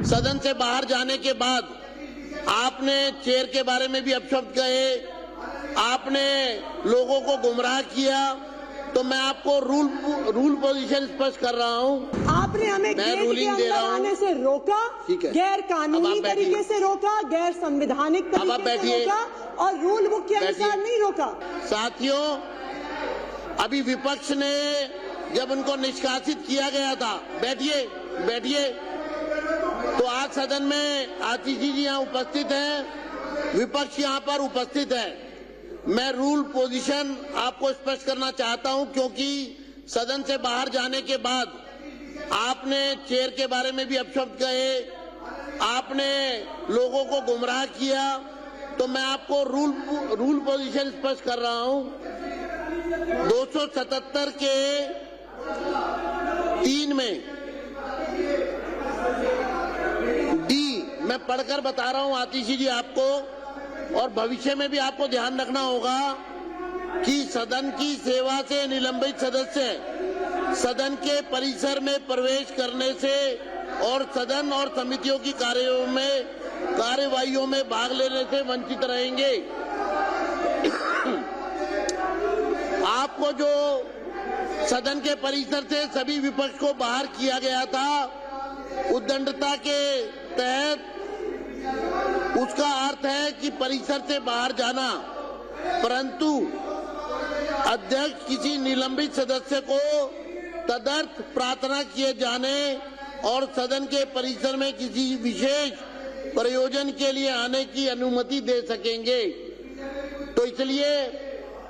सदन से बाहर जाने के बाद आपने चेयर के बारे में भी अपशब्द कहे, आपने लोगों को गुमराह किया, तो मैं आपको रूल पोजीशन स्पष्ट कर रहा हूं। आपने हमें गेट के अंदर आने से रोका, गैर कानूनी तरीके से रोका, गैर संवैधानिक तरीके से रोका और रूल बुक के अनुसार नहीं रोका। साथियों, अभी विपक्ष ने जब उनको निष्कासित किया गया था, बैठिए, तो आज सदन में आतिशी जी यहाँ उपस्थित हैं, विपक्ष यहाँ पर उपस्थित है। मैं रूल पोजीशन आपको स्पष्ट करना चाहता हूं, क्योंकि सदन से बाहर जाने के बाद आपने चेयर के बारे में भी अपशब्द कहे, आपने लोगों को गुमराह किया, तो मैं आपको रूल पोजीशन स्पष्ट कर रहा हूं। 277 के 3 में डी मैं पढ़कर बता रहा हूं आतिशी जी आपको, और भविष्य में भी आपको ध्यान रखना होगा कि सदन की सेवा से निलंबित सदस्य सदन के परिसर में प्रवेश करने से और सदन और समितियों की कार्यवाहियों में भाग लेने से वंचित रहेंगे। आपको जो सदन के परिसर से सभी विपक्ष को बाहर किया गया था, उद्दंडता के तहत, उसका अर्थ है कि परिसर से बाहर जाना, परंतु अध्यक्ष किसी निलंबित सदस्य को तदर्थ प्रार्थना किए जाने और सदन के परिसर में किसी विशेष प्रयोजन के लिए आने की अनुमति दे सकेंगे। तो इसलिए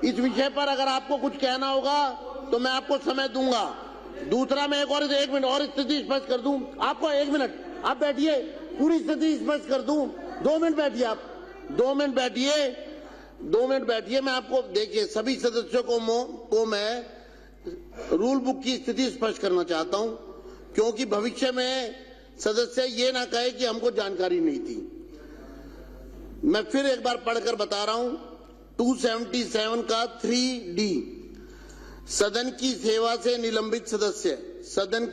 इस विषय पर अगर आपको कुछ कहना होगा तो मैं आपको समय दूंगा। दूसरा, मैं एक मिनट और स्थिति स्पष्ट कर दूं आपको। 1 मिनट आप बैठिए, पूरी स्थिति स्पष्ट कर दूं। 2 मिनट बैठिए आप, 2 मिनट बैठिए। मैं आपको, देखिए, सभी सदस्यों को मैं रूल बुक की स्थिति स्पष्ट करना चाहता हूं, क्योंकि भविष्य में सदस्य ये ना कहे कि हमको जानकारी नहीं थी। मैं फिर एक बार पढ़कर बता रहा हूं। 277 का 3D, सदन की सेवा से निलंबित सदस्य सदन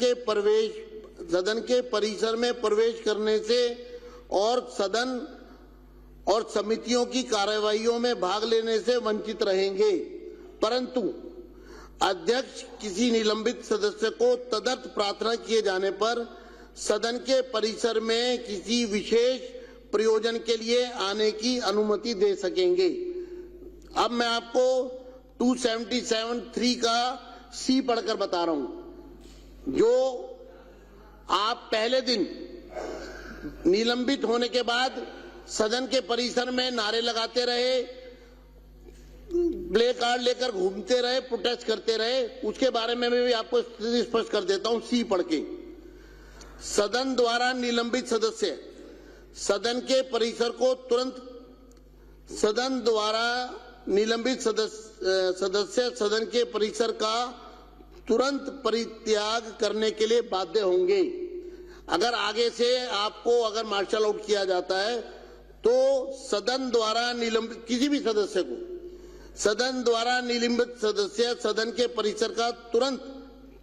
के परिसर में प्रवेश करने से और सदन और समितियों की कार्यवाहियों में भाग लेने से वंचित रहेंगे, परंतु अध्यक्ष किसी निलंबित सदस्य को तदर्थ प्रार्थना किए जाने पर सदन के परिसर में किसी विशेष प्रयोजन के लिए आने की अनुमति दे सकेंगे। अब मैं आपको 277(3) का C पढ़कर बता रहा हूं। जो आप पहले दिन निलंबित होने के बाद सदन के परिसर में नारे लगाते रहे, प्ले कार्ड लेकर घूमते रहे, प्रोटेस्ट करते रहे, उसके बारे में भी आपको स्थिति स्पष्ट कर देता हूं C पढ़ के। सदन द्वारा निलंबित सदस्य सदन के परिसर को तुरंत सदन द्वारा निलंबित सदस्य सदन के परिसर का तुरंत परित्याग करने के लिए बाध्य होंगे। अगर आगे से आपको अगर मार्शल आउट किया जाता है तो सदन द्वारा निलंबित किसी भी सदस्य को सदन द्वारा निलंबित सदस्य सदन के परिसर का तुरंत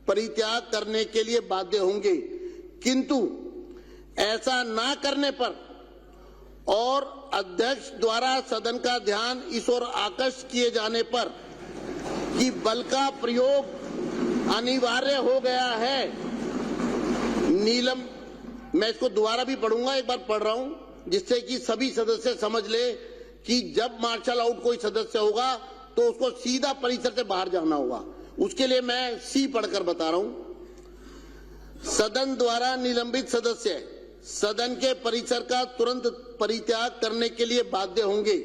परित्याग करने के लिए बाध्य होंगे, किंतु ऐसा ना करने पर और अध्यक्ष द्वारा सदन का ध्यान इस ओर आकर्षित किए जाने पर कि बल का प्रयोग अनिवार्य हो गया है, मैं इसको दोबारा भी पढ़ूंगा, एक बार पढ़ रहा हूं जिससे कि सभी सदस्य समझ ले कि जब मार्शल आउट कोई सदस्य होगा तो उसको सीधा परिसर से बाहर जाना होगा। उसके लिए मैं C पढ़कर बता रहा हूं। सदन द्वारा निलंबित सदस्य सदन के परिसर का तुरंत परित्याग करने के लिए बाध्य होंगे,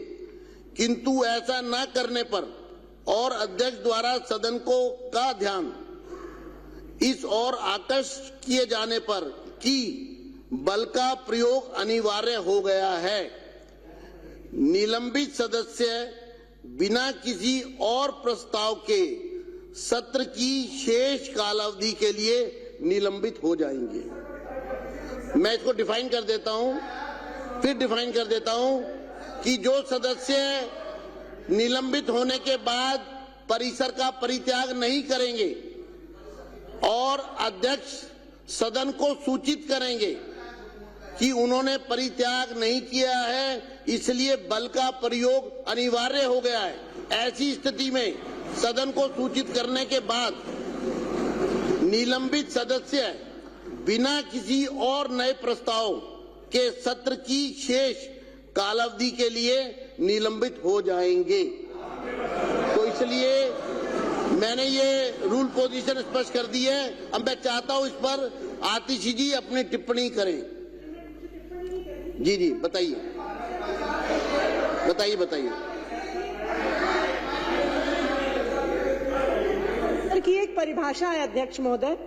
किंतु ऐसा न करने पर और अध्यक्ष द्वारा सदन का ध्यान इस ओर आकर्षित किए जाने पर कि बल का प्रयोग अनिवार्य हो गया है, निलंबित सदस्य बिना किसी और प्रस्ताव के सत्र की शेष कालावधि के लिए निलंबित हो जाएंगे। मैं इसको डिफाइन कर देता हूं, फिर डिफाइन कर देता हूं कि जो सदस्य निलंबित होने के बाद परिसर का परित्याग नहीं करेंगे और अध्यक्ष सदन को सूचित करेंगे कि उन्होंने परित्याग नहीं किया है, इसलिए बल का प्रयोग अनिवार्य हो गया है। ऐसी स्थिति में सदन को सूचित करने के बाद निलंबित सदस्य बिना किसी और नए प्रस्ताव के सत्र की शेष कालावधि के लिए निलंबित हो जाएंगे। तो इसलिए मैंने ये रूल पोजीशन स्पष्ट कर दी है। अब मैं चाहता हूं इस पर आतिशी जी अपनी टिप्पणी करें। जी जी बताइए बताइए बताइए। की एक परिभाषा है अध्यक्ष महोदय,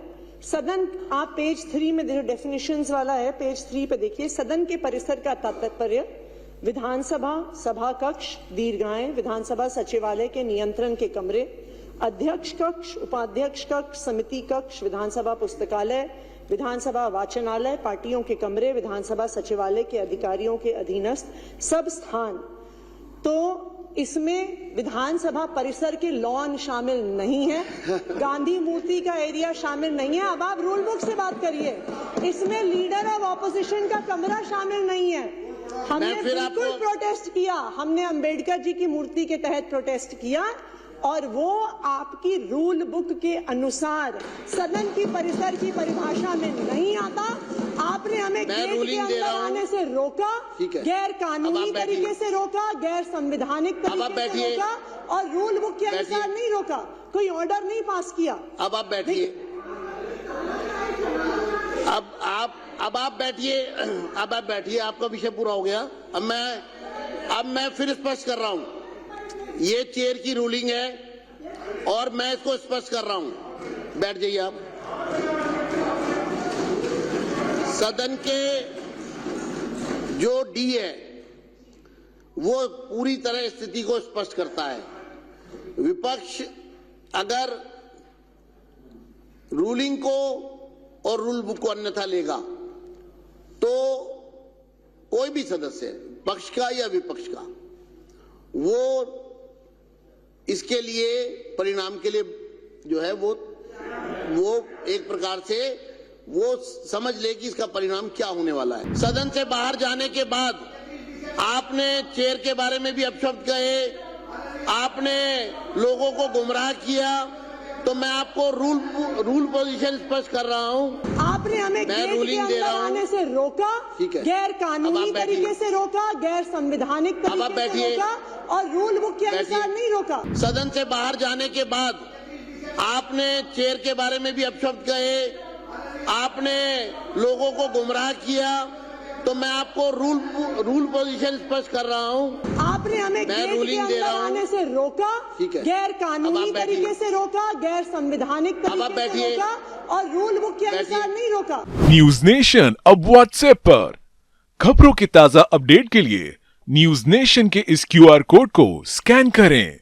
सदन, आप पेज 3 में जो डेफिनेशंस वाला है पेज 3 पे देखिए, सदन के परिसर का तात्पर्य विधानसभा सभा कक्ष, दीर्घाएं, विधानसभा सचिवालय के नियंत्रण के कमरे, अध्यक्ष कक्ष, उपाध्यक्ष कक्ष, समिति कक्ष, विधानसभा पुस्तकालय, विधानसभा वाचनालय, पार्टियों के कमरे, विधानसभा सचिवालय के अधिकारियों के अधीनस्थ सब स्थान। तो इसमें विधानसभा परिसर के लॉन शामिल नहीं है, गांधी मूर्ति का एरिया शामिल नहीं है। अब आप रूल बुक से बात करिए। इसमें लीडर ऑफ ऑपोजिशन का कमरा शामिल नहीं है। हमने बिल्कुल प्रोटेस्ट किया, हमने अंबेडकर जी की मूर्ति के तहत प्रोटेस्ट किया और वो आपकी रूल बुक के अनुसार सदन की परिसर की परिभाषा में नहीं आता। आपने हमें गेट के अंदर आने से रोका, गैर कानूनी तरीके से रोका, गैर संवैधानिक तरीके से रोका और रूल बुक के अनुसार नहीं रोका, कोई ऑर्डर नहीं पास किया। अब आप बैठिए, अब आप बैठिए, अब आप बैठिए, आपका विषय पूरा हो गया। अब मैं फिर स्पष्ट कर रहा हूं, ये चेयर की रूलिंग है और मैं इसको स्पष्ट कर रहा हूं। बैठ जाइए आप। सदन के जो डी है वो पूरी तरह स्थिति को स्पष्ट करता है। विपक्ष अगर रूलिंग को और रूल बुक को अन्यथा लेगा तो कोई भी सदस्य, पक्ष का या विपक्ष का, वो इसके लिए परिणाम के लिए जो है वो एक प्रकार से वो समझ ले कि इसका परिणाम क्या होने वाला है। सदन से बाहर जाने के बाद आपने चेयर के बारे में भी अपशब्द कहे, आपने लोगों को गुमराह किया, तो मैं आपको रूल पोजीशन स्पष्ट कर रहा हूं। आपने हमें गेट के अंदर आने से रोका, गैर कानूनी तरीके से रोका, गैर संवैधानिक तरीके से रोका और रूल बुक के अनुसार नहीं रोका। सदन से बाहर जाने के बाद आपने चेयर के बारे में भी अपशब्द कहे, आपने लोगों को गुमराह किया, तो मैं आपको रूल पोजीशन स्पष्ट कर रहा हूं। आपने हमें गेट के अंदर आने से रोका, गैर कानूनी तरीके से रोका, गैर संवैधानिक तरीके से रोका और रूल बुक के अनुसार नहीं रोका। न्यूज नेशन अब व्हाट्सएप पर खबरों के ताजा अपडेट के लिए न्यूज नेशन के इस QR कोड को स्कैन करें।